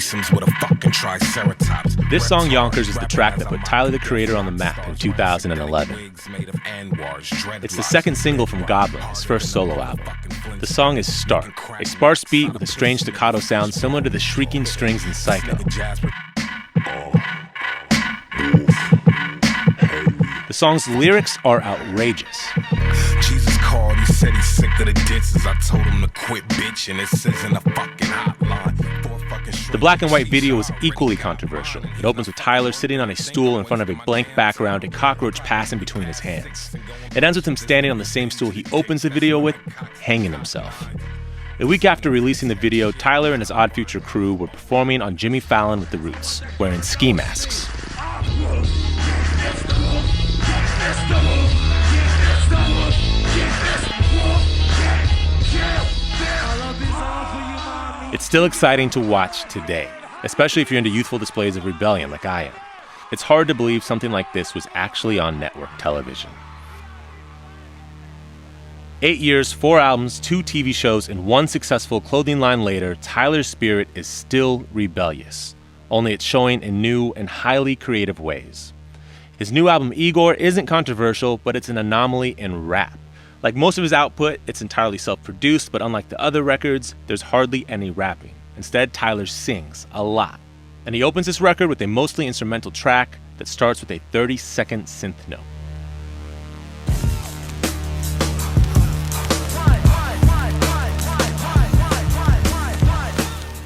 threesomes with a fucking triceratops. This song, Yonkers, is the track that put Tyler, the Creator, on the map in 2011. It's the second single from Goblin, his first solo album. The song is stark, a sparse beat with a strange staccato sound similar to the shrieking strings in Psycho. The song's lyrics are outrageous. Jesus called, he said he's sick of the disses. I told him to quit bitching. This isn't a fucking hotline. The black and white video is equally controversial. It opens with Tyler sitting on a stool in front of a blank background, a cockroach passing between his hands. It ends with him standing on the same stool he opens the video with, hanging himself. A week after releasing the video, Tyler and his Odd Future crew were performing on Jimmy Fallon with the Roots, wearing ski masks. It's still exciting to watch today, especially if you're into youthful displays of rebellion like I am. It's hard to believe something like this was actually on network television. 8 years, 4 albums, 2 TV shows, and 1 successful clothing line later, Tyler's spirit is still rebellious, only it's showing in new and highly creative ways. His new album, IGOR, isn't controversial, but it's an anomaly in rap. Like most of his output, it's entirely self-produced, but unlike the other records, there's hardly any rapping. Instead, Tyler sings a lot. And he opens this record with a mostly instrumental track that starts with a 30-second synth note.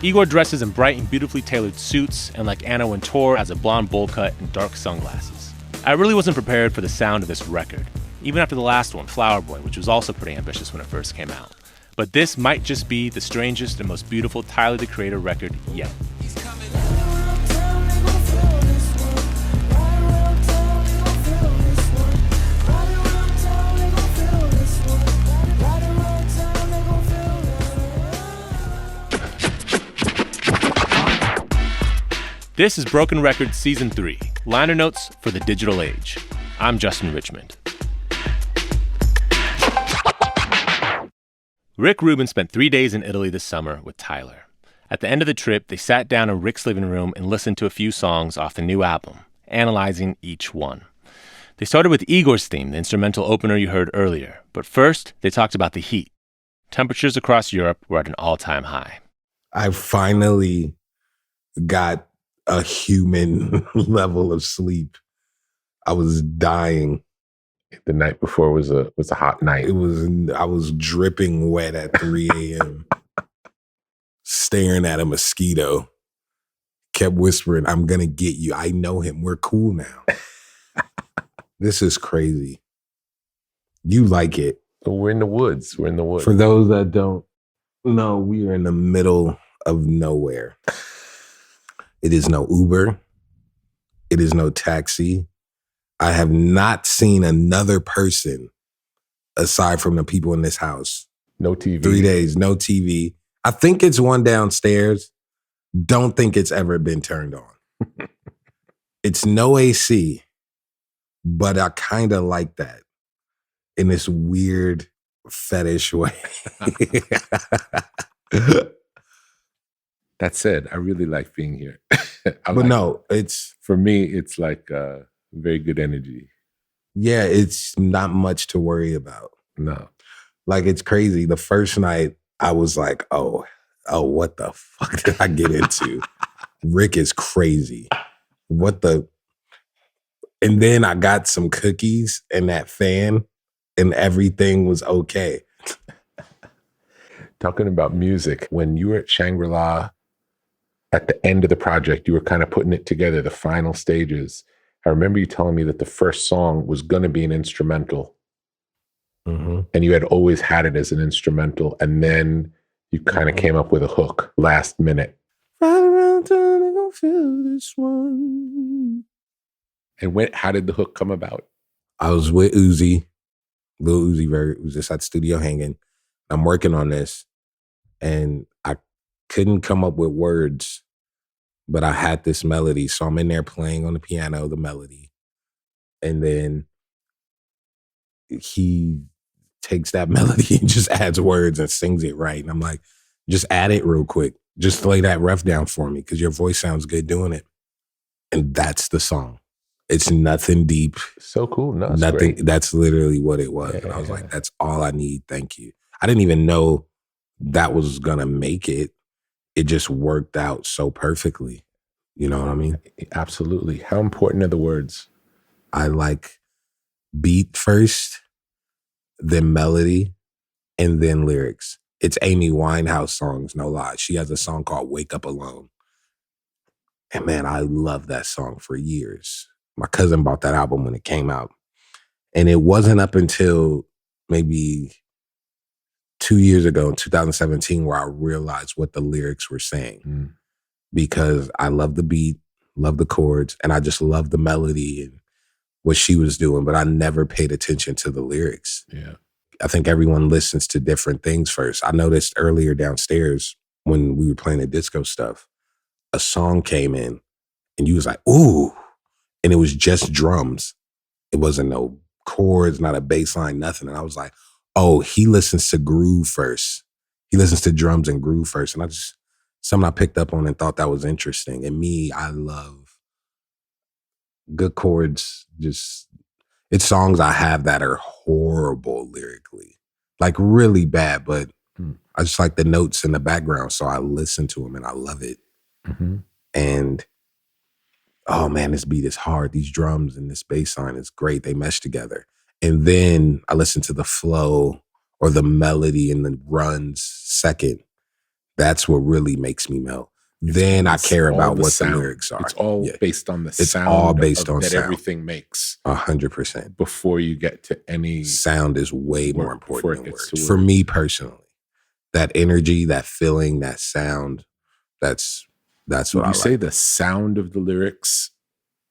Igor dresses in bright and beautifully tailored suits, and like Anna Wintour, has a blonde bowl cut and dark sunglasses. I really wasn't prepared for the sound of this record, even after the last one, Flower Boy, which was also pretty ambitious when it first came out. But this might just be the strangest and most beautiful Tyler, the Creator record yet. This is Broken Records Season 3, liner notes for the digital age. I'm Justin Richmond. Rick Rubin spent 3 days in Italy this summer with Tyler. At the end of the trip, they sat down in Rick's living room and listened to a few songs off the new album, analyzing each one. They started with Igor's theme, the instrumental opener you heard earlier. But first, they talked about the heat. Temperatures across Europe were at an all-time high. I finally got a human level of sleep. I was dying. The night before was a hot night. I was dripping wet at 3 a.m. staring at a mosquito. Kept whispering, "I'm gonna get you. I know him. We're cool now." This is crazy. You like it. We're in the woods. For those that don't know, we are in the middle of nowhere. It is no Uber. It is no taxi. I have not seen another person aside from the people in this house. No TV. 3 days, no TV. I think it's one downstairs. Don't think it's ever been turned on. It's no AC, but I kind of like that in this weird fetish way. That said, I really like being here. For me, it's like very good energy. Yeah, it's not much to worry about. No. Like, it's crazy. The first night, I was like, oh, what the fuck did I get into? Rick is crazy. And then I got some cookies and that fan, and everything was okay. Talking about music, when you were at Shangri-La, at the end of the project, you were kind of putting it together, the final stages. I remember you telling me that the first song was going to be an instrumental. Mm-hmm. And you had always had it as an instrumental. And then you kind of came up with a hook last minute. Right around town, I gonna feel this one. And how did the hook come about? I was with Uzi, Lil Uzi Vert, who's just at the studio hanging. I'm working on this. And I couldn't come up with words, but I had this melody. So I'm in there playing on the piano, the melody. And then he takes that melody and just adds words and sings it right. And I'm like, just add it real quick. Just lay that ref down for me because your voice sounds good doing it. And that's the song. It's nothing deep. So cool. No, it's Nothing. great. That's literally what it was. And I was like, that's all I need. Thank you. I didn't even know that was going to make it. It just worked out so perfectly. You know what I mean? Absolutely. How important are the words? I like beat first, then melody, and then lyrics. It's Amy Winehouse songs, no lie. She has a song called Wake Up Alone. And man, I loved that song for years. My cousin bought that album when it came out. And it wasn't up until maybe 2 years ago in 2017 where I realized what the lyrics were saying. Because I love the beat, love the chords, and I just love the melody and what she was doing, but I never paid attention to the lyrics. Yeah. I think everyone listens to different things first. I noticed earlier downstairs when we were playing the disco stuff, a song came in and you was like, ooh, and it was just drums. It wasn't no chords, not a bass line, nothing. And I was like, oh, he listens to groove first. He listens to drums and groove first. And something I picked up on and thought that was interesting. And me, I love good chords. Just, it's songs I have that are horrible lyrically, like really bad, but I just like the notes in the background. So I listen to them and I love it. And oh man, this beat is hard. These drums and this bass line is great. They mesh together. And then I listen to the flow or the melody and the runs second. That's what really makes me melt. Then I care about what the lyrics are. It's all based on the sound. It's all based on that sound. Everything makes 100%. Before you get to any sound is way more important than words. For word. Me personally, that energy, that feeling, that sound, that's what I like. You say the sound of the lyrics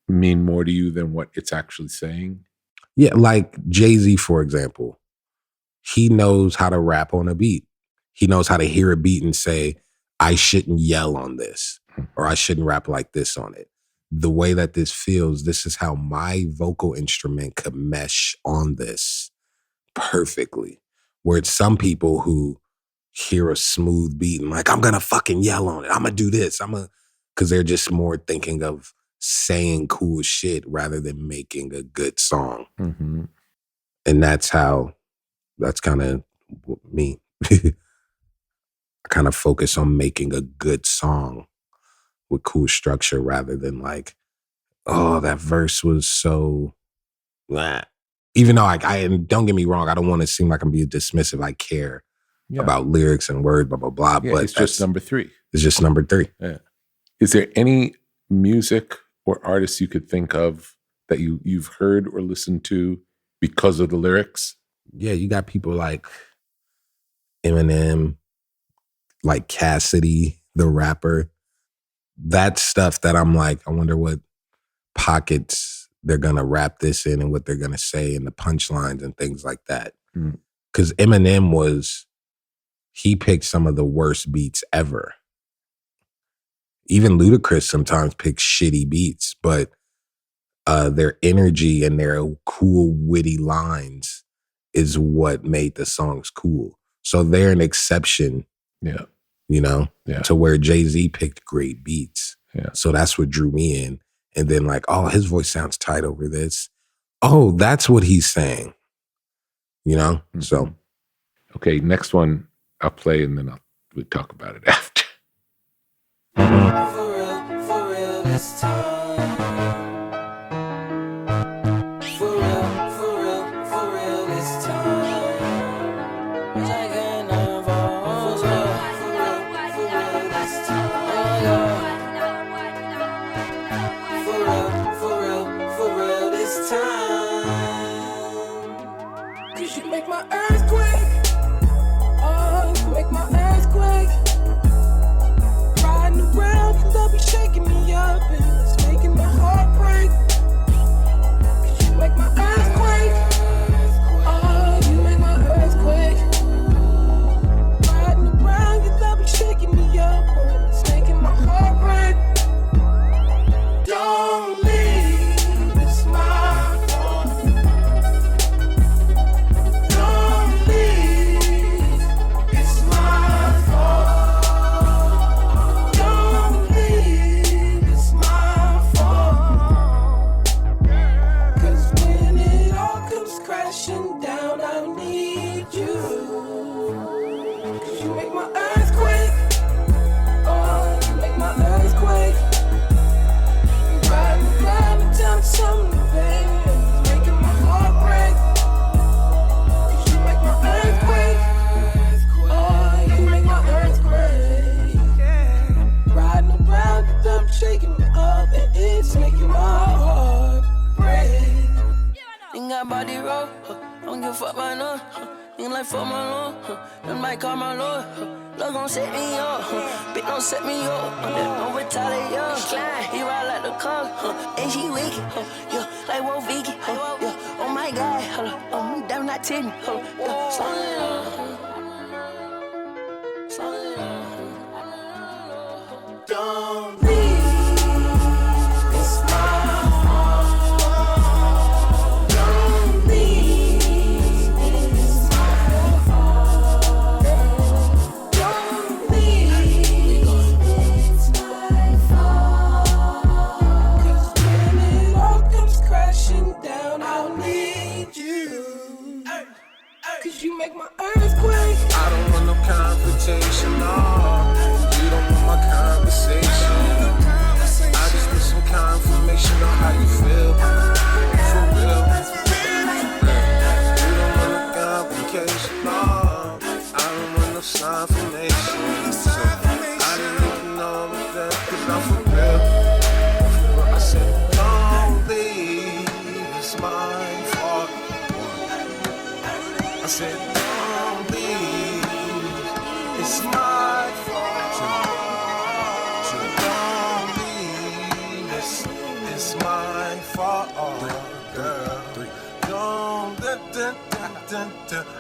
mean more to you than what it's actually saying? Yeah, like Jay-Z, for example. He knows how to rap on a beat. He knows how to hear a beat and say, I shouldn't yell on this, or I shouldn't rap like this on it. The way that this feels, this is how my vocal instrument could mesh on this perfectly. Where it's some people who hear a smooth beat and like, I'm gonna fucking yell on it. I'm gonna do this. Because they're just more thinking of saying cool shit rather than making a good song. And that's kind of me. I kind of focus on making a good song with cool structure rather than like, oh, that verse was so blah. Even though and don't get me wrong, I don't want to seem like I'm being dismissive. I care about lyrics and words, blah, blah, blah. Yeah, but it's just number 3. It's just number 3. Yeah. Is there any music or artists you could think of that you've heard or listened to because of the lyrics? Yeah, you got people like Eminem, like Cassidy, the rapper. That stuff that I'm like, I wonder what pockets they're going to wrap this in and what they're going to say and the punchlines and things like that. Because Eminem he picked some of the worst beats ever. Even Ludacris sometimes picks shitty beats, but their energy and their cool, witty lines is what made the songs cool. So they're an exception, to where Jay-Z picked great beats. Yeah. So that's what drew me in. And then like, oh, his voice sounds tight over this. Oh, that's what he's saying. So. Okay, next one I'll play and then we'll talk about it after. For real this time. For real this time. Taking over. For real this time. For real this time. 'Cause you make my earthquake. Make my earthquake. Riding around, and they'll be shaking me up and it's my body roll. Don't give a fuck about no. Nigga like fuck my lord. Them might call my lord. Love gon' set me up. Bitch don't set me up. Don't retaliate, yo. He ride like the car. And she wicked. Yeah, like whoa, Vicky. Yeah, oh my God. Oh, me damn not titty. Yeah, slow it down. Slow it down. Don't leave. It's my fault. Don't leave. It's my fault. Don't leave. It's my fault. 'Cause when it all comes crashing down, I'll need you. 'Cause you make my earthquake. I don't want no confrontation, no. You don't want my conversation. I just need some confirmation on how you feel. For real. You don't want no complication, no. I don't want no confirmation. So I didn't even know that, 'cause I'm for real. I said, don't leave, it's my fault. I said, don't leave, it's my fault. Don't leave, it's my fault, girl. Don't,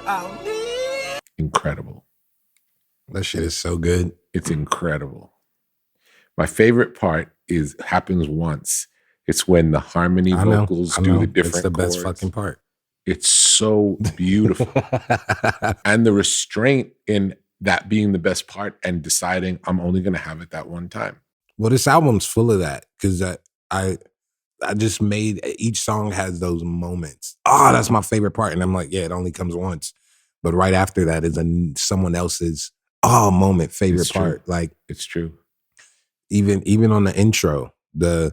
I'll need. Incredible. That shit is so good. It's incredible. My favorite part happens once. It's when the harmony vocals do the different It's the best chords. fucking part. It's so beautiful. And the restraint in that being the best part and deciding I'm only going to have it that one time. Well, this album's full of that because I just made each song has those moments. Oh, that's my favorite part, and I'm like, yeah, it only comes once. But right after that is someone else's moment favorite It's true. part. Like It's true. even on the intro, I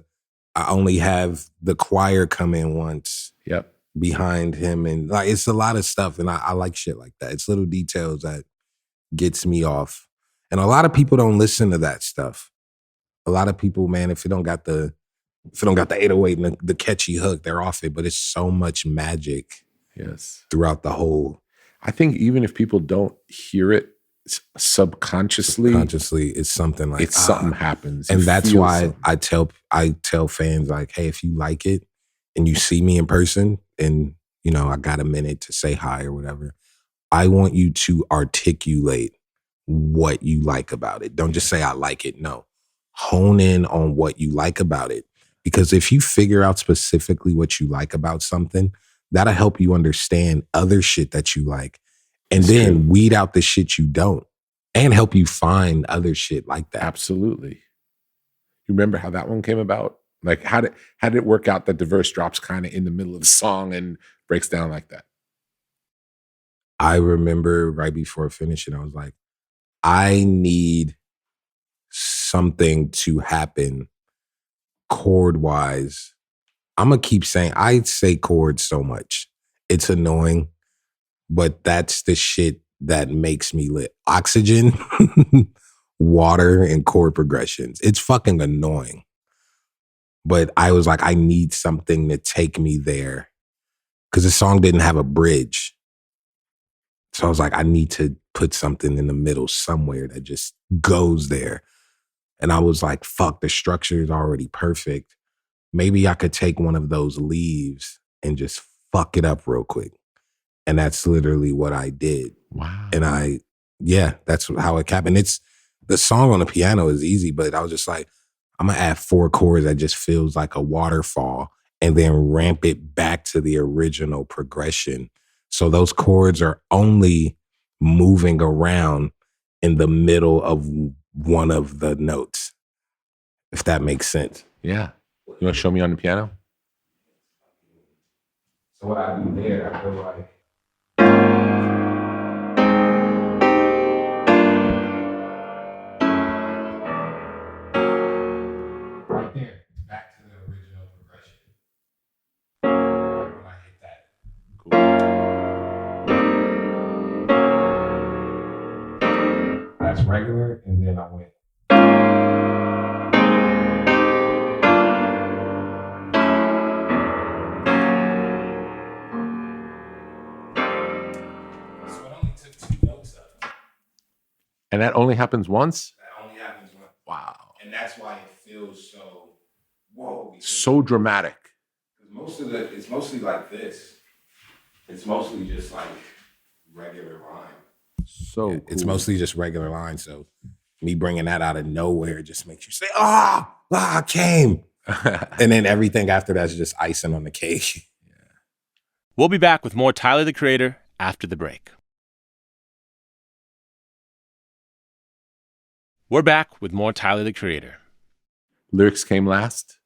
only have the choir come in once Yep. behind him, and like it's a lot of stuff, and I like shit like that. It's little details that gets me off, and a lot of people don't listen to that stuff. A lot of people, man, if it don't got the 808 and the catchy hook, they're off it. But it's so much magic Yes. throughout the whole. I think even if people don't hear it subconsciously, It's something like something happens. and You that's feel why something. I tell fans like, hey, if you like it and you see me in person, and I got a minute to say hi or whatever, I want you to articulate what you like about it. Don't just say I like it. No, hone in on what you like about it, because if you figure out specifically what you like about something, that'll help you understand other shit that you like, and It's then true. weed out the shit you don't, and help you find other shit like that. Absolutely. You remember how that one came about? Like how did it work out that the verse drops kind of in the middle of the song and breaks down like that? I remember right before finishing, I was like, I need something to happen chord wise. I'm going to keep saying, I say chords so much. It's annoying, but that's the shit that makes me lit. Oxygen, water, and chord progressions. It's fucking annoying. But I was like, I need something to take me there, because the song didn't have a bridge. So I was like, I need to put something in the middle somewhere that just goes there. And I was like, fuck, the structure is already perfect. Maybe I could take one of those leaves and just fuck it up real quick. And that's literally what I did. Wow. And that's how it happened. It's the song on the piano is easy, but I was just like, I'm gonna add 4 chords that just feels like a waterfall, and then ramp it back to the original progression. So those chords are only moving around in the middle of one of the notes, if that makes sense. Yeah. You want to show me on the piano? So what I do there, I feel like. Right there, back to the original progression. When I hit that. Cool. That's regular, and then I went. And that only happens once? That only happens once. Wow. And that's why it feels so, whoa. So dramatic. It's mostly like this. It's mostly just like regular line. So cool. It's mostly just regular line. So me bringing that out of nowhere just makes you say, I came. And then everything after that's just icing on the cake. We'll be back with more Tyler, the Creator, after the break. We're back with more Tyler, the Creator. Lyrics came last?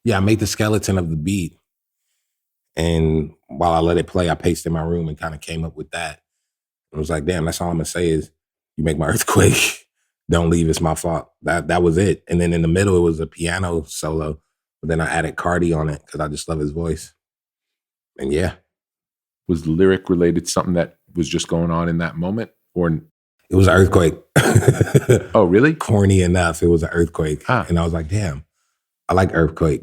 Yeah, I made the skeleton of the beat. And while I let it play, I paced in my room and kind of came up with that. I was like, damn, that's all I'm going to say is you make my earthquake. Don't leave, it's my fault. That was it. And then in the middle, it was a piano solo. But then I added Cardi on it because I just love his voice. And yeah. Was the lyric related to something that was just going on in that moment? Or it was an earthquake. Oh, really? Corny enough. It was an earthquake. And I was like, damn, I like earthquake.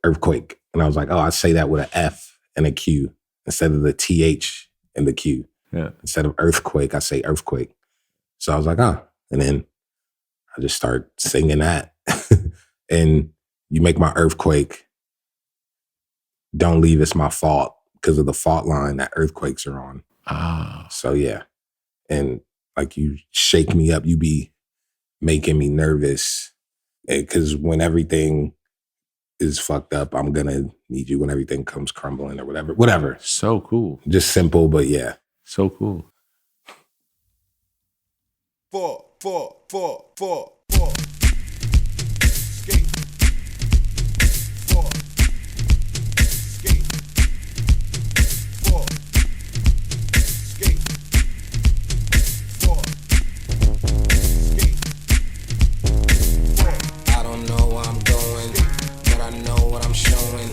And I was like, I say that with an F and a Q instead of the TH and the Q. Yeah. Instead of earthquake, I say earthquake. So I was like, And then I just start singing that. And you make my earthquake. Don't leave, it's my fault. Because of the fault line that earthquakes are on. So yeah. And like you shake me up, you be making me nervous. Because when everything is fucked up, I'm gonna need you when everything comes crumbling or whatever. So cool. Just simple, but yeah. So cool. 4, 4, 4, 4, 4. Skate. 4. Skate. 4. Skate. 4. Skate. 4. I don't know where I'm going, but I know what I'm showing.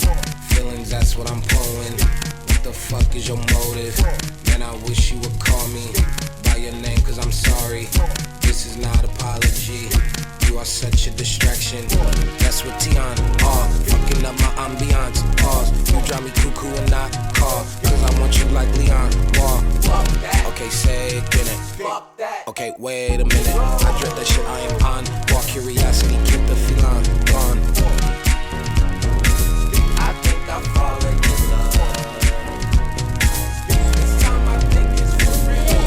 Feelings, that's what I'm pulling. What the fuck is your motive? Man, I wish you would call me by your name, cause I'm sorry. This is not apology. You are such a distraction. That's what Tion are. Fucking up my ambiance. Pause. You drive me cuckoo and not call. Cause I want you like Leon. Wall. Okay, say it, get it. Okay, wait a minute. I dread that shit I am on. Walk curiosity, keep the feline gone. I think I'm falling in love. This time I think it's for real.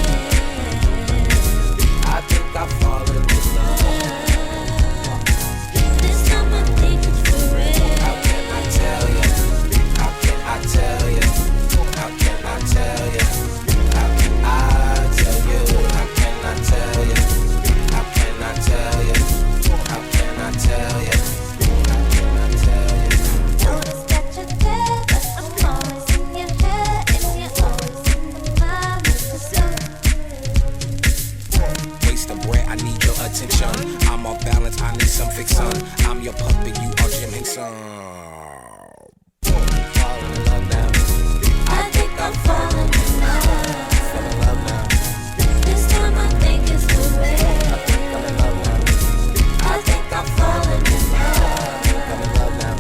I think I'm falling in love. This time I think it's for real. How can I tell you? How can I tell you? How can I tell you? How can I tell you? How can I tell you? How can I tell you? How can I tell you? How can I tell you? Notice that you're there, but I'm always in your head, and you're always in the mind. Waste of bread, I need your attention. I'm off balance, I need some fixin'. I'm your puppet, you are Jim Henson. Falling in love now. I think I'm falling in love. Fall in love now. This time I think it's for real. Fall in love now. I think I'm falling in love. Fall in love now.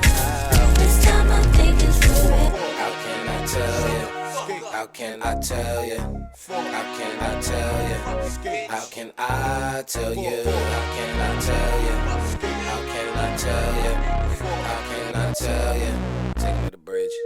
This time I think it's for real. How can I tell you? How can I tell you? How can I tell you? How can I tell you? How can I tell you? How can I tell you? How can I tell you? Take me to the bridge.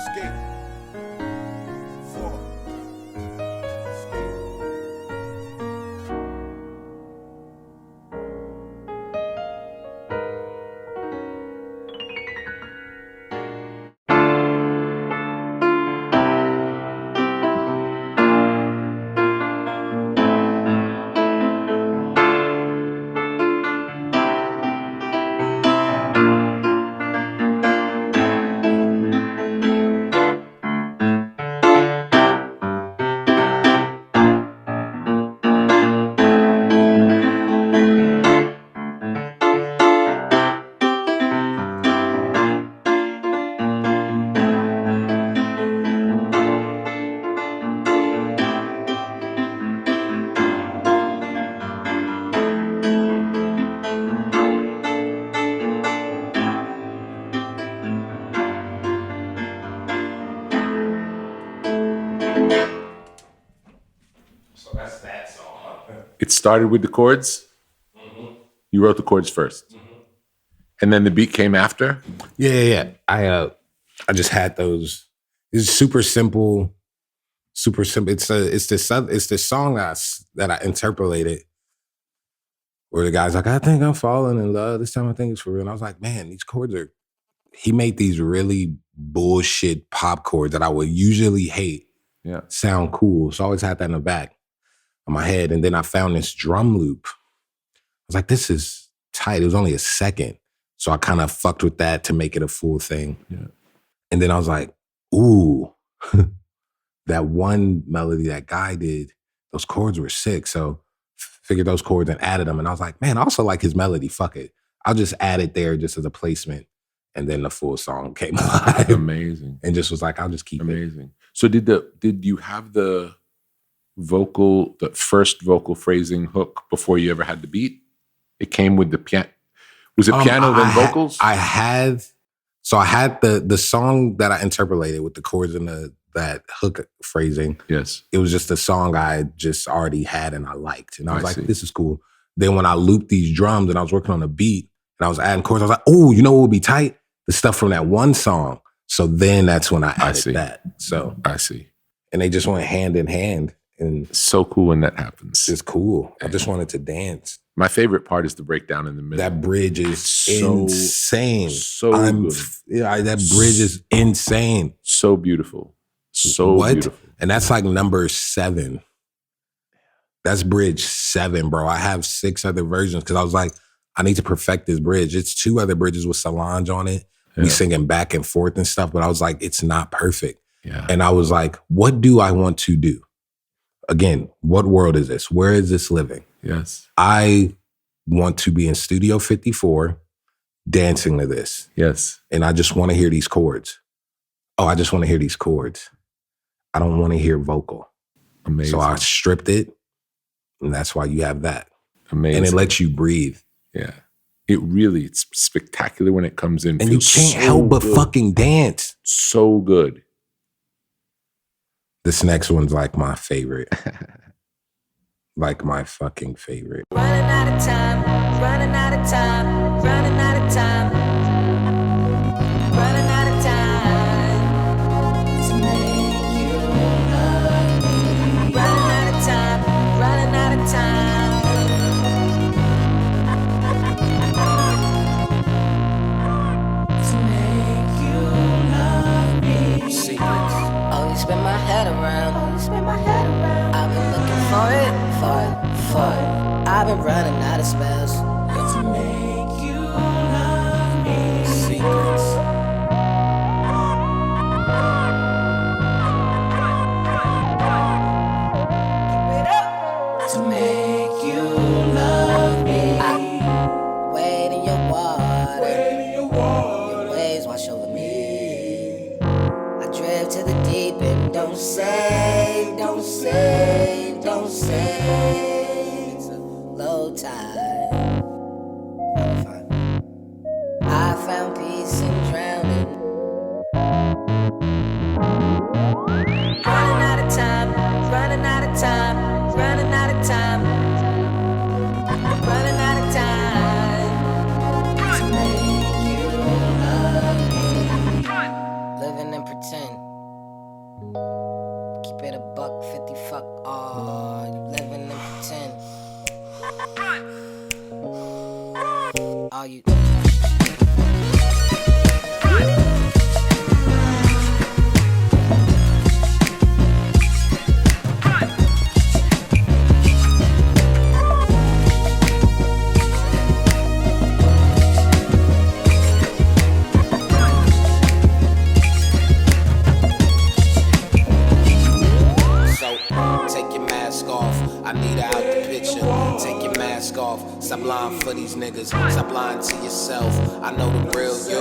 Skate. 4. So that's that song. It started with the chords. You wrote the chords 1st, and then the beat came after. Yeah. I just had those. It's super simple. It's the song that I interpolated where the guy's like, I think I'm falling in love. This time I think it's for real. And I was like, man, these chords are. He made these really bullshit pop chords that I would usually hate. Yeah. Sound cool. So I always had that in the back of my head. And then I found this drum loop. I was like, this is tight. It was only a second. So I kind of fucked with that to make it a full thing. Yeah. And then I was like, ooh, that one melody that guy did, those chords were sick. So figured those chords and added them. And I was like, man, I also like his melody. Fuck it. I'll just add it there just as a placement. And then the full song came live. Amazing. And just was like, I'll just keep it. Amazing. So did you have the first vocal phrasing hook before you ever had the beat? It came with the piano. Was it piano then vocals? I had the song that I interpolated with the chords and that hook phrasing. Yes. It was just a song I just already had and I liked. And I was like, see. this is cool. Then when I looped these drums and I was working on a beat and I was adding chords, I was like, oh, you know what would be tight? The stuff from that one song. So then that's when I added that. So I see. And they just went hand in hand. And so cool when that happens. It's cool. I just wanted to dance. My favorite part is the breakdown in the middle. That bridge is so insane. good. Yeah, that bridge is insane. So beautiful. So beautiful. And that's like number 7. That's bridge 7, bro. I have 6 other versions because I was like, I need to perfect this bridge. It's 2 other bridges with Solange on it. We singing back and forth and stuff, but I was like, it's not perfect. Yeah. And I was like, what do I want to do? Again, what world is this? Where is this living? Yes. I want to be in Studio 54 dancing to this. Yes. And I just want to hear these chords. Oh, I just want to hear these chords. I don't want to hear vocal. Amazing. So I stripped it, and that's why you have that. Amazing. And it lets you breathe. Yeah. It's spectacular when it comes in. And you can't help but fucking dance. So good. This next one's like my favorite. Like my fucking favorite. Running out of time, running out of time, running out of time, running out of time to make you love me. Running out of time, running out of time to make you love me. Secrets. Always spin my head around. I've been looking for it. I've been running out of spells to make you love me. Secrets. To make you love me. I wade in your water. Your waves wash over me. I drift to the deep and don't say, don't say, don't say. It's a low tide. I'm fine. I found peace in drowning. Running out of time, running out of time, running out of time, running out of time to make you love me. Living and pretend. buck 50, fuck all. You living and pretend. All you. Stop lying for these niggas, stop lying to yourself. I know the real you.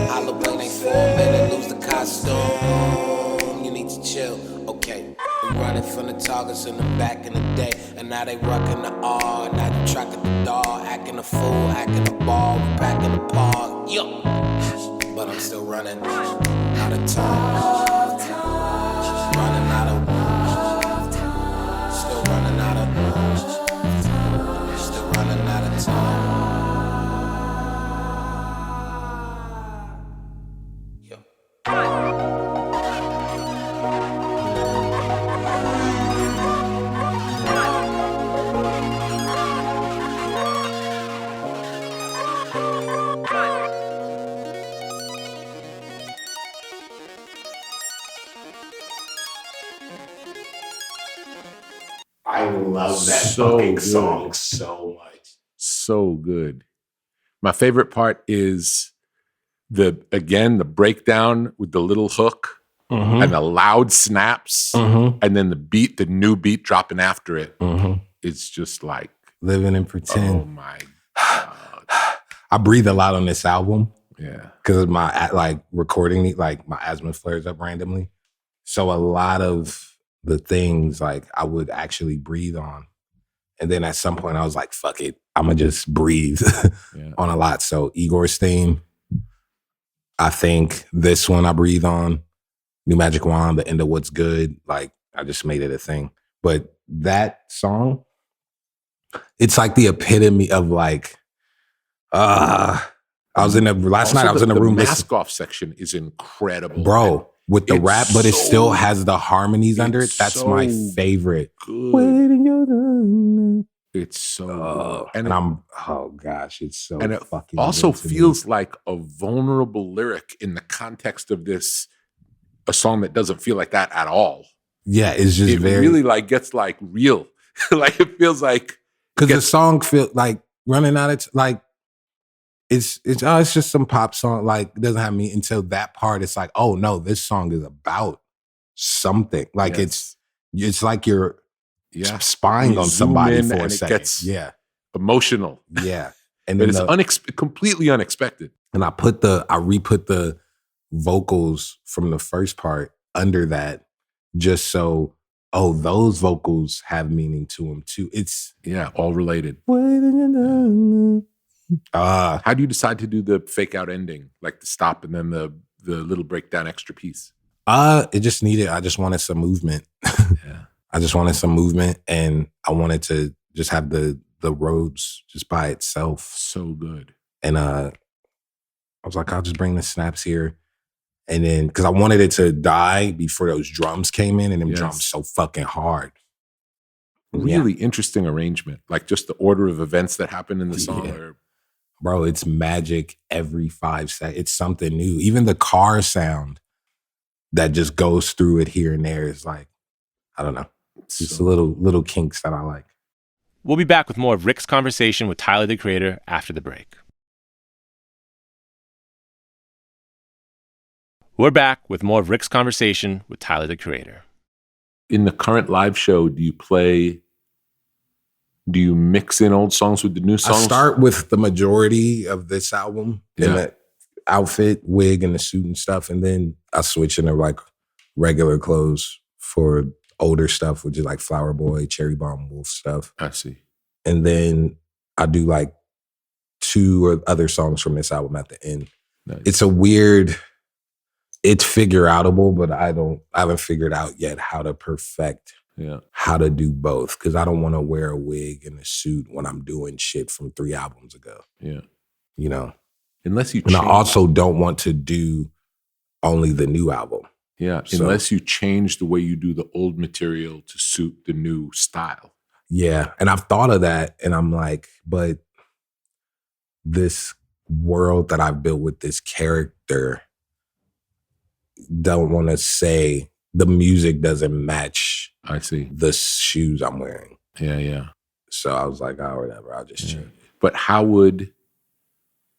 Halloween ain't for a minute, lose the costume. You need to chill, okay. We running from the targets in the back in the day, and now they rockin' the R. Now you tracking the dog, acting a fool, acting a ball, we back in the park, yo. But I'm still running out of time. Running out of still running out of running out of time. Yo. I love that So fucking good. song so much. So good. My favorite part is the breakdown with the little hook and the loud snaps and then the new beat dropping after it. It's just like Living and Pretend. oh my God. I breathe a lot on this album Yeah. because my recording, like my asthma flares up randomly. So a lot of the things like I would actually breathe on. And then at some point I was like, fuck it. I'm going to just breathe on a lot. So IGOR's theme, I think this one I breathe on, New Magic Wand, The End of What's Good. Like I just made it a thing. But that song, it's like the epitome of like, I was in the, last night I was in the room The listening. mask off section is incredible. Bro, with the It's rap, but it so- still has the harmonies under it. it's That's my so favorite. Good. It's so good. And I'm, oh gosh, it's so And it fucking also good to me. feels like a vulnerable lyric in the context of this, a song that doesn't feel like that at all. Yeah, it's just It very, really like gets like real. Like it feels like because the gets- song feel like running out of, like, it's just some pop song. Like it doesn't have me until that part. It's like, oh no, this song is about something. Like Yes. it's like you're yeah, spying You on zoom somebody in for a and it second. gets Yeah, emotional. yeah. And But then it's completely unexpected. and I re-put the vocals from the first part under that, just so, oh, those vocals have meaning to them too. It's Yeah, all related. ah, How do you decide to do the fake out ending, like the stop and then the little breakdown extra piece? it just needed. I just wanted some movement. Yeah, I just wanted some movement, and I wanted to just have the Rhodes just by itself. so good. And I was like, I'll just bring the snaps here. And then, because I wanted it to die before those drums came in, and them Yes. drums so fucking hard. Really interesting arrangement. Like just the order of events that happen in the song. Yeah. Are, Bro, it's magic every 5 seconds. It's something new. Even the car sound that just goes through it here and there is like, I don't know. It's just so- little kinks that I like. We'll be back with more of Rick's conversation with Tyler, the Creator, after the break. We're back with more of Rick's conversation with Tyler, the Creator. in the current live show, do you mix in old songs with the new songs? I start with the majority of this album in Yeah. the outfit, wig, and the suit and stuff, and then I switch into like regular clothes for older stuff, which is like Flower Boy, Cherry Bomb Wolf stuff. I see. And then I do like 2 or other songs from this album at the end. Nice. It's a weird, it's figure outable, but I haven't figured out yet how to perfect Yeah. how to do both, because I don't want to wear a wig and a suit when I'm doing shit from 3 albums ago, Yeah. you know? Unless you And I change. also don't want to do only the new album. Yeah, So- unless you change the way you do the old material to suit the new style. Yeah. And I've thought of that and I'm like, but this world that I've built with this character don't want to say the music doesn't match I see. the shoes I'm wearing. Yeah. So I was like, oh, whatever, I'll just Yeah. change it. But how would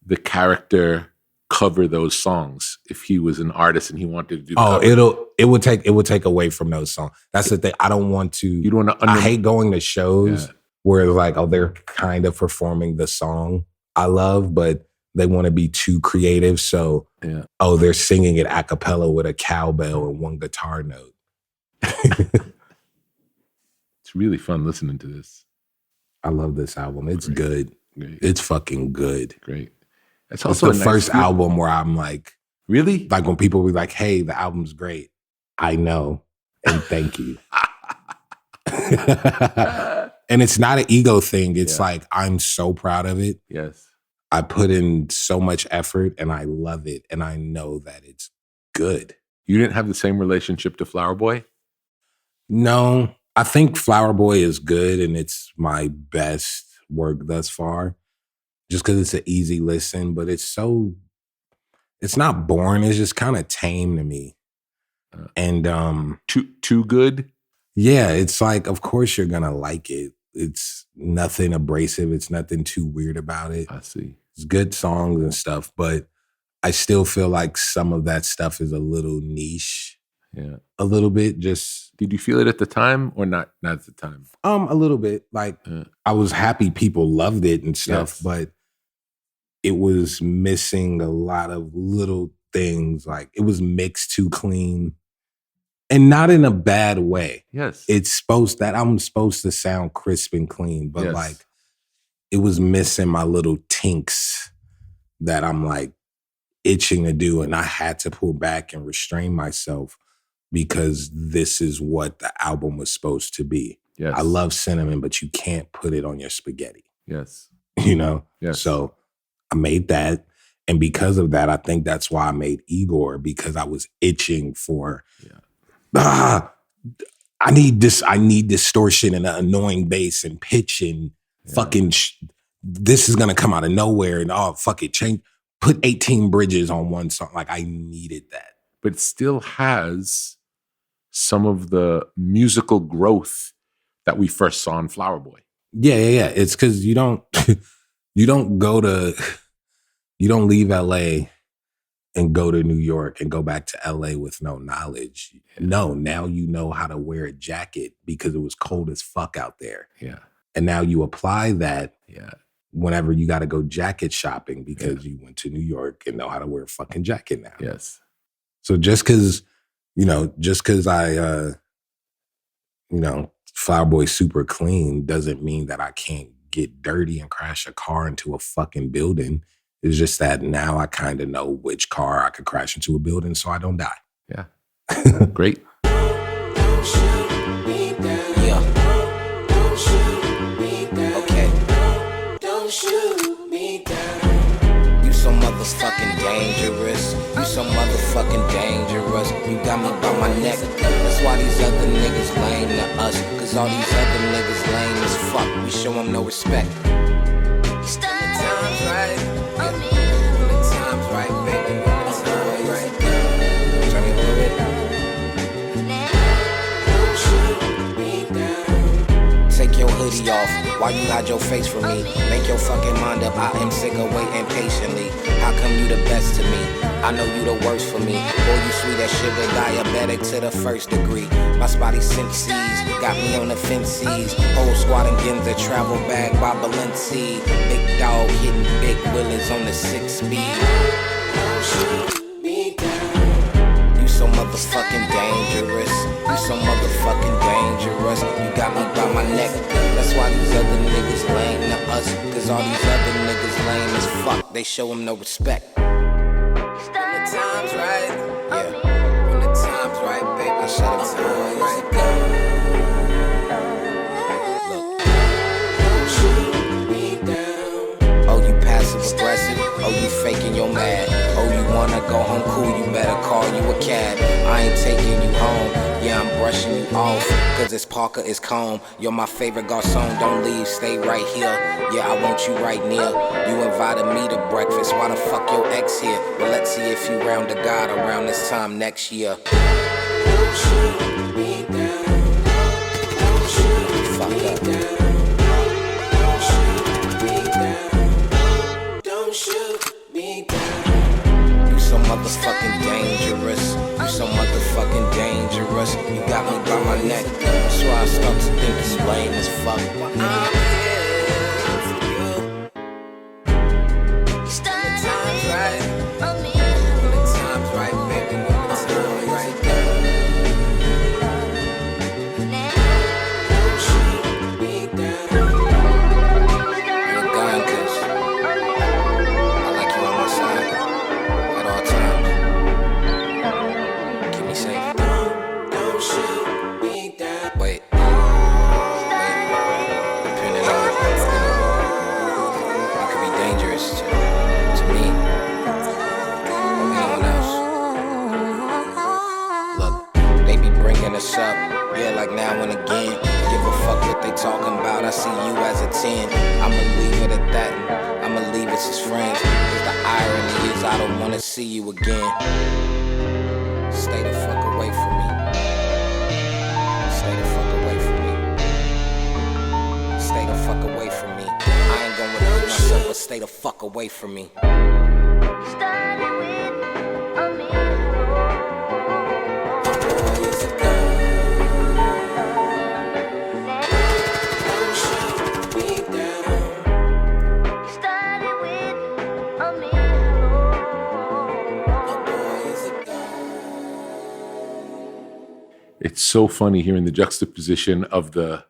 the character cover those songs if he was an artist and he wanted to do the Oh, cover? it would take away from those songs. That's the thing. I don't want to. You don't want to I hate going to shows Yeah. where it's like, oh, they're kind of performing the song I love, but they want to be too creative. So, Yeah. oh, they're singing it a cappella with a cowbell and one guitar note. It's really fun listening to this. I love this album. It's Great. good. Great. It's fucking good. Great. It's It's also the a nice first feel- album where I'm like Really? when people be like, hey, the album's great. I know. And thank you. And it's not an ego thing. It's Yeah. like, I'm so proud of it. Yes. I put in so much effort and I love it. And I know that it's good. You didn't have the same relationship to Flower Boy? No, I think Flower Boy is good and it's my best work thus far. Just because it's an easy listen, but it's not boring. It's just kind of tame to me. And Too good? yeah, it's like, of course you're gonna like it. It's nothing abrasive. It's nothing too weird about it. I see. It's good songs and stuff, but I still feel like some of that stuff is a little niche, Yeah. a little bit. Just Did you feel it at the time or not at the time? a little bit. Like I was happy people loved it and stuff, Yes. but it was missing a lot of little things. Like it was mixed too clean, and not in a bad way. Yes. That I'm supposed to sound crisp and clean, but Yes. like it was missing my little tinks that I'm like itching to do. And I had to pull back and restrain myself because this is what the album was supposed to be. Yes. I love cinnamon, but you can't put it on your spaghetti, Yes. you know? Yes. So I made that. And because of that, I think that's why I made Igor, because I was itching for, I need distortion and an annoying bass and pitch and fucking, this is going to come out of nowhere and fuck it, change, put 18 bridges on one song. Like I needed that. But it still has some of the musical growth that we first saw in Flower Boy. Yeah. It's because you don't leave LA and go to New York and go back to LA with no knowledge. No, now you know how to wear a jacket because it was cold as fuck out there. Yeah. And now you apply that Yeah. whenever you got to go jacket shopping because you went to New York and know how to wear a fucking jacket now. Yes. So just because I, Flower Boy super clean doesn't mean that I can't get dirty and crash a car into a fucking building. It's just that now I kind of know which car I could crash into a building so I don't die. Yeah. Great. Okay. Don't shoot me down. You so motherfucking dangerous. You so motherfucking dangerous. You got me by my neck. That's why these other niggas lame to us. Cause all these other niggas lame as fuck. We show them no respect. When the time's right. When the time's right, baby. When the time's right. Turn it through it. Don't shoot me down. Take your hoodie off. Why you hide your face from me? Make your fucking mind up. I am sick of waiting patiently. How come you the best to me? I know you the worst for me. Boy, you sweet as sugar, diabetic to the first degree. My spotty senses got me on the fences. Whole squad and Ginza, travel bag by Balenci. Big dog hitting big willies on the 6-speed. Shoot me down. You so motherfucking dangerous. You so motherfucking dangerous. You got me by my neck. That's why these other niggas lame to us. Cause all these other niggas lame as fuck. They show them no respect. When the time's right, yeah. When the time's right, baby, I shut it down right. Look, don't shoot me down. Oh, you passive aggressive. Oh, you faking your mad. Oh, you wanna go home cool? You better call you a cab. I ain't taking brushing you off. Cause it's Parker, it's calm. You're my favorite garçon, don't leave, stay right here. Yeah, I want you right near. You invited me to breakfast, why the fuck your ex here? Well, let's see if you round the God around this time next year. Don't shoot me down. Don't shoot me down. Don't shoot me down. Don't shoot me down. You so motherfucking dangerous. You so motherfucking dangerous. You got me by my neck. That's why I start to think it's lame as fuck. I'm here for you. When the time's right. When the time's right, baby. When the time's right. Don't shoot me down. You're gone, cause I like you on my side at all times. Keep me safe. Don't shoot me down. Wait. Depending on, you could be dangerous to me or anyone else. Look, they be bringing us up, yeah, like now and again. Give a fuck what they talking about. I see you as a 10. I'ma leave it at that. And I'ma leave us as friends. Cause the irony is I don't wanna see you again. Stay the fuck away from me. Stay the fuck away from me. Stay the fuck away from me. I ain't gonna repeat myself, but stay the fuck away from me. Don't shoot me down. It's so funny hearing the juxtaposition of the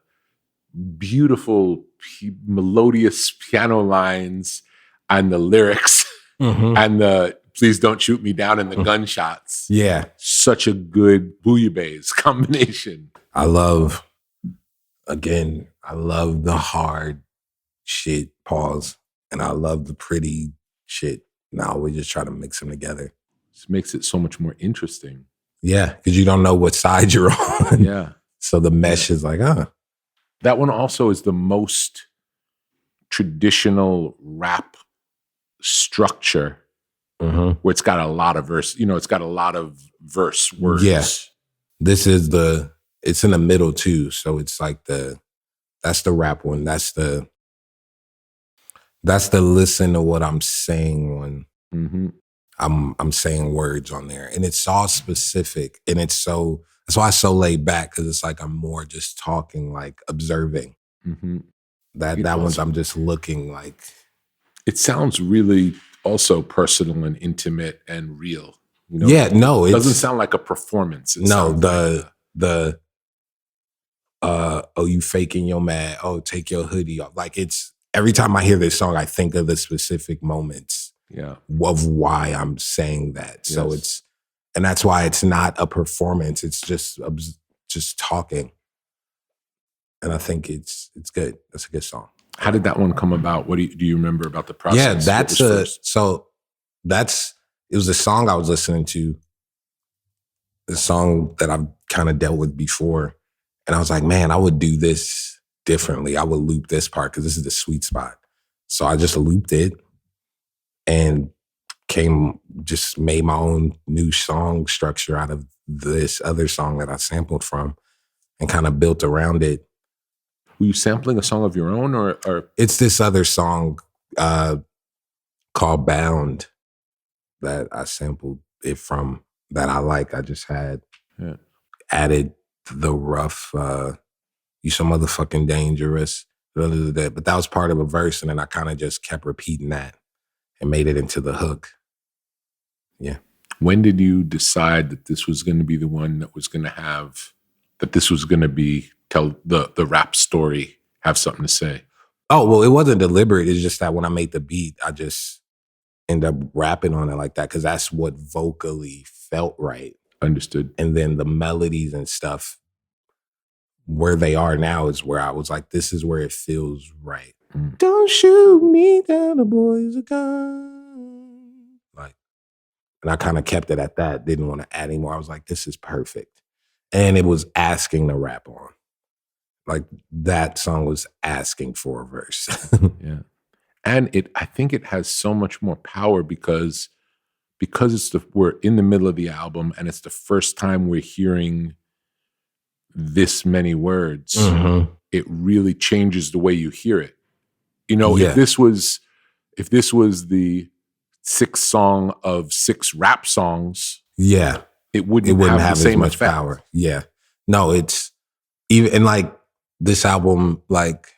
beautiful, melodious piano lines and the lyrics and the "please don't shoot me down" and the gunshots. Yeah. Such a good bouillabaisse combination. I love the hard shit, pause, and I love the pretty shit. Now we just try to mix them together. This makes it so much more interesting. Yeah, because you don't know what side you're on. Yeah. So the mesh is like, That one also is the most traditional rap structure where it's got a lot of verse, it's got a lot of verse words. Yeah. This is it's in the middle too. So it's like that's the rap one. That's the listen to what I'm saying when I'm saying words on there. And it's all specific. And that's why it's so laid back, because it's like I'm more just talking, like observing. That one's I'm just looking like. It sounds really also personal and intimate and real. Yeah, no, it doesn't sound like a performance. Oh, you faking your mad. Oh, take your hoodie off. Like it's every time I hear this song, I think of the specific moments of why I'm saying that. So and that's why it's not a performance. It's just talking. And I think it's good. That's a good song. How did that one come about? What do you remember about the process? Yeah, it was a song I was listening to, the song that I've kind of dealt with before. And I was like, man, I would do this differently. I would loop this part because this is the sweet spot. So I just looped it and just made my own new song structure out of this other song that I sampled from and kind of built around it. Were you sampling a song of your own or? It's this other song called Bound that I sampled it from that I like. I just had added the rough, you so motherfucking dangerous, but that was part of a verse, and then I kind of just kept repeating that and made it into the hook. Yeah. When did you decide that this was going to be the one that was going to tell the rap story, have something to say? Oh, well, it wasn't deliberate. It's just that when I made the beat, I just end up rapping on it like that because that's what vocally felt right. Understood. And then the melodies and stuff, where they are now is where I was like, this is where it feels right. Don't shoot me down, the boys are gone. Like, and I kind of kept it at that. Didn't want to add anymore. I was like, this is perfect. And it was asking to rap on. Like that song was asking for a verse. Yeah. And I think it has so much more power because we're in the middle of the album and it's the first time we're hearing this many words. Mhm. It really changes the way you hear it. You know, Yeah. if this was the 6th song of 6 rap songs, Yeah. it wouldn't have have the as same much effect. power. Yeah. No, it's even, and like this album, like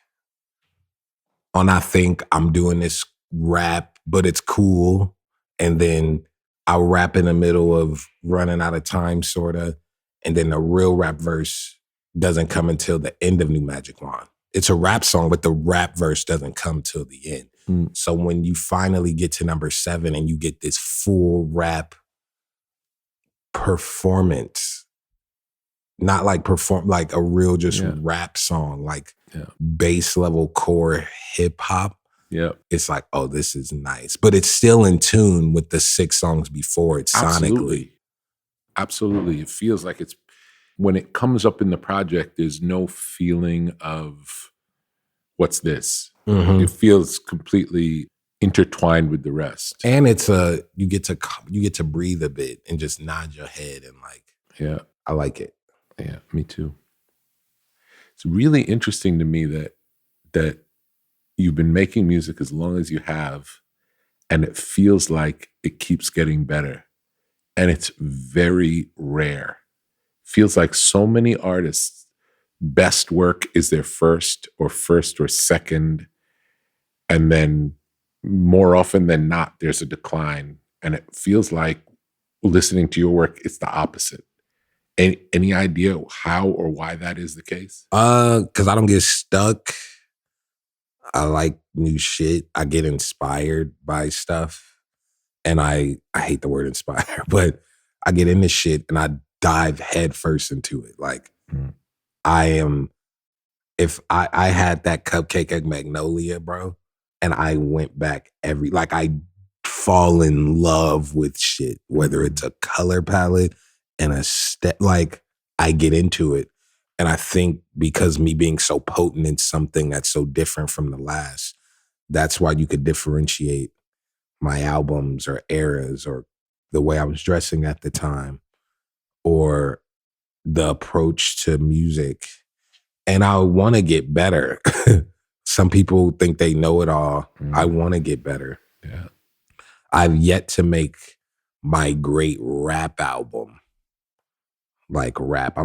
on I Think I'm doing this rap, but it's cool. And then I'll rap in the middle of running out of time, sort of. And then the real rap verse doesn't come until the end of New Magic Wand. It's a rap song, but the rap verse doesn't come till the end. Mm. So when you finally get to number 7 and you get this full rap performance, not like like a real just rap song, like bass level core hip hop. Yeah. It's like, oh, this is nice. But it's still in tune with the 6 songs before it sonically. Absolutely. It feels like it's, when it comes up in the project, there's no feeling of what's this. Mhm. It feels completely intertwined with the rest. And it's you get to breathe a bit and just nod your head and like, I like it. Yeah, me too. It's really interesting to me that you've been making music as long as you have, and it feels like it keeps getting better. And it's very rare. Feels like so many artists' best work is their first or second, and then more often than not, there's a decline. And it feels like listening to your work, it's the opposite. Any idea how or why that is the case? Because I don't get stuck. I like new shit. I get inspired by stuff. And I hate the word inspire, but I get into shit and I dive head first into it. Like if I had that Cupcake Egg Magnolia, bro, and I went back I fall in love with shit, whether it's a color palette and a step, like I get into it. And I think because me being so potent in something that's so different from the last, that's why you could differentiate my albums or eras or the way I was dressing at the time or the approach to music. And I want to get better. Some people think they know it all. I want to get better. Yeah. I've yet to make my great rap album. Like rap. I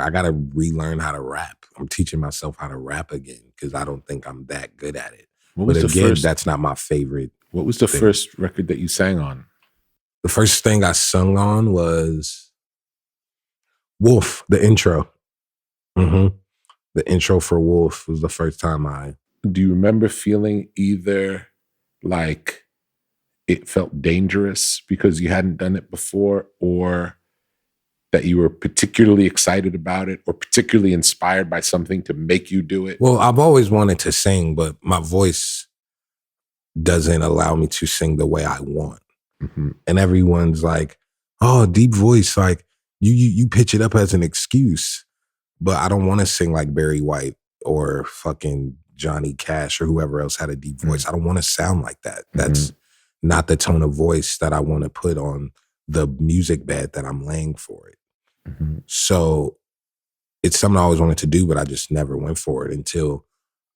got to relearn how to rap. I'm teaching myself how to rap again because I don't think I'm that good at it. But again, that's not my favorite. What was the first record that you sang on? The first thing I sung on was Wolf, the intro. Mm-hmm. The intro for Wolf was the first time Do you remember feeling either like it felt dangerous because you hadn't done it before, or that you were particularly excited about it or particularly inspired by something to make you do it? Well, I've always wanted to sing, but my voice doesn't allow me to sing the way I want. Mm-hmm. And everyone's like, oh, deep voice, like you pitch it up as an excuse. But I don't want to sing like Barry White or fucking Johnny Cash or whoever else had a deep voice. I don't want to sound like that. That's not the tone of voice that I want to put on the music bed that I'm laying for it. Mm-hmm. So it's something I always wanted to do, but I just never went for it until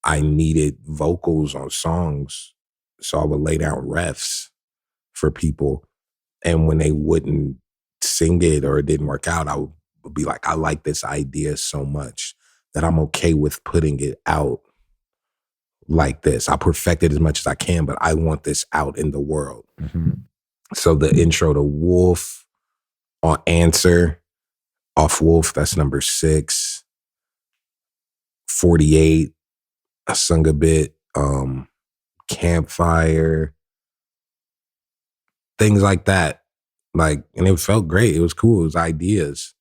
I needed vocals on songs. So I would lay down refs for people. And when they wouldn't sing it or it didn't work out, I would be like, I like this idea so much that I'm okay with putting it out like this. I'll perfect it as much as I can, but I want this out in the world. Mm-hmm. So the intro to Wolf on Answer, off Wolf, that's number 6. 48, I sung a bit. Campfire, things like that. Like, and it felt great. It was cool. It was ideas.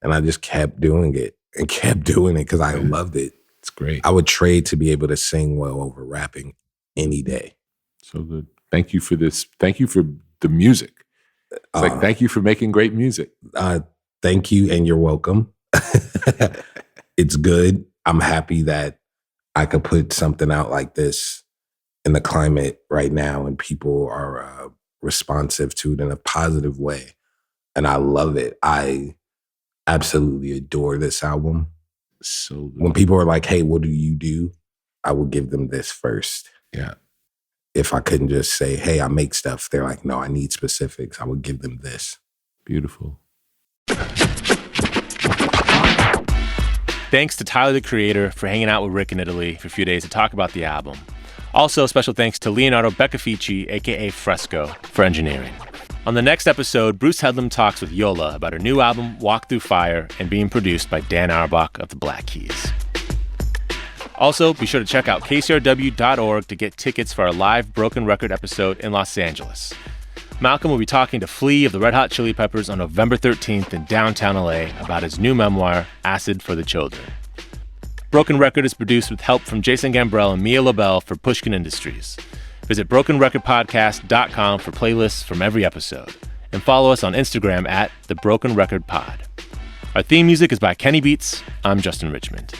And I just kept doing it and kept doing it because I loved it. It's great. I would trade to be able to sing well over rapping any day. So good. Thank you for this. Thank you for the music. It's like, thank you for making great music. Thank you, and you're welcome. It's good. I'm happy that I could put something out like this in the climate right now, and people are responsive to it in a positive way. And I love it. I absolutely adore this album. So good. When people are like, hey, what do you do? I would give them this first. Yeah. If I couldn't just say, hey, I make stuff, they're like, no, I need specifics. I would give them this. Beautiful. Thanks to Tyler, the Creator, for hanging out with Rick in Italy for a few days to talk about the album. Also, special thanks to Leonardo Beccafici, a.k.a. Fresco, for engineering. On the next episode, Bruce Headlam talks with Yola about her new album, Walk Through Fire, and being produced by Dan Auerbach of the Black Keys. Also, be sure to check out kcrw.org to get tickets for our live Broken Record episode in Los Angeles. Malcolm will be talking to Flea of the Red Hot Chili Peppers on November 13th in downtown LA about his new memoir, Acid for the Children. Broken Record is produced with help from Jason Gambrell and Mia LaBelle for Pushkin Industries. Visit brokenrecordpodcast.com for playlists from every episode. And follow us on Instagram at The Broken Record Pod. Our theme music is by Kenny Beats. I'm Justin Richmond.